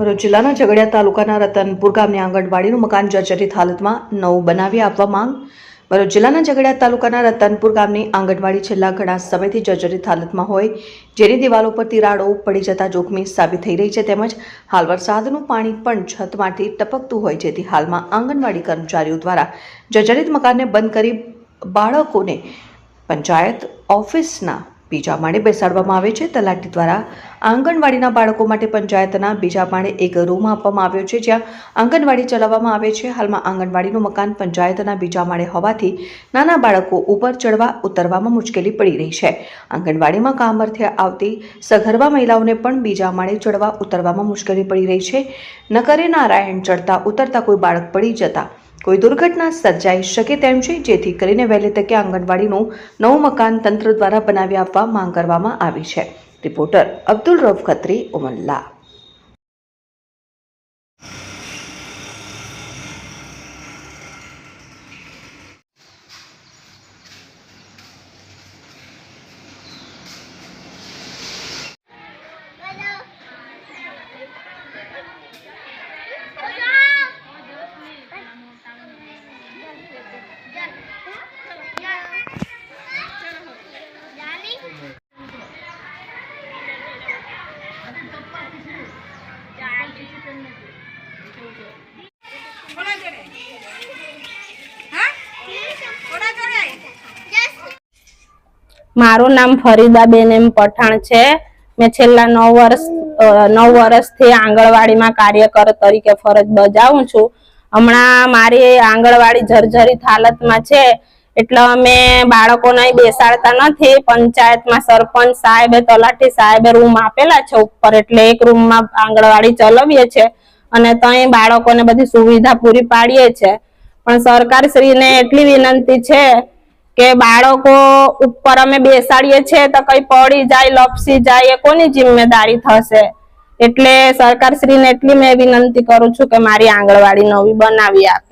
ભરૂચ જિલ્લાના ઝઘડિયા તાલુકાના રતનપુર ગામની આંગણવાડીનું મકાન જર્જરિત હાલતમાં નવું બનાવી આપવા માંગ। ભરૂચ જિલ્લાના ઝઘડિયા તાલુકાના રતનપુર ગામની આંગણવાડી છેલ્લા ઘણા સમયથી જર્જરિત હાલતમાં હોય, જેની દિવાલો પર તિરાડો પડી જતા જોખમી સાબિત થઈ રહી છે। તેમજ હાલ વરસાદનું પાણી પણ છતમાંથી ટપકતું હોય, જેથી હાલમાં આંગણવાડી કર્મચારીઓ દ્વારા જર્જરિત મકાનને બંધ કરી બાળકોને પંચાયત ઓફિસના બીજા માળે બેસાડવામાં આવે છે। તલાટી દ્વારા આંગણવાડીના બાળકો માટે પંચાયતના બીજા માળે એક રૂમ આપવામાં આવ્યો છે, જ્યાં આંગણવાડી ચલાવવામાં આવે છે। હાલમાં આંગણવાડીનું મકાન પંચાયતના બીજા માળે હોવાથી નાના બાળકો ઉપર ચડવા ઉતરવામાં મુશ્કેલી પડી રહી છે। આંગણવાડીમાં કામ અર્થે આવતી સગર્ભા મહિલાઓને પણ બીજા માળે ચડવા ઉતરવામાં મુશ્કેલી પડી રહી છે। નકરે નારાયણ ચડતા ઉતરતા કોઈ બાળક પડી જતા કોઈ દુર્ઘટના સર્જાઈ શકે તેમ છે, જેથી કરીને વહેલી તકે આંગણવાડીનું નવું મકાન તંત્ર દ્વારા બનાવી આપવા માંગ કરવામાં આવી છે। રિપોર્ટર અબ્દુલ રઉફ ખત્રી, ઉમલ્લા। મારું નામ ફરીદાબેન એમ પઠાણ છે। મેં છેલ્લા 9 વર્ષથી આંગણવાડીમાં કાર્યકર તરીકે ફરજ બજાવું છું। હમણાં મારી આંગણવાડી જર્જરિત હાલતમાં છે, એટલે અમે બાળકોને બેસાડતા નથી। પંચાયતમાં સરપંચ સાહેબે, તલાટી સાહેબે રૂમ આપેલા છે ઉપર, એટલે એક રૂમમાં આંગણવાડી ચલાવીએ છીએ અને ત્યાં બાળકોને બધી સુવિધા પૂરી પાડીએ છીએ। પણ સરકારશ્રીને એટલી વિનંતી છે કે બાળકો ઉપર અમે બેસાડીએ છીએ તો કઈ પડી જાય, લપસી જાય, એ કોની જિમ્મેદારી થશે? એટલે સરકારશ્રીને એટલી મેં વિનંતી કરું છું કે મારી આંગણવાડી નવી બનાવી આપે।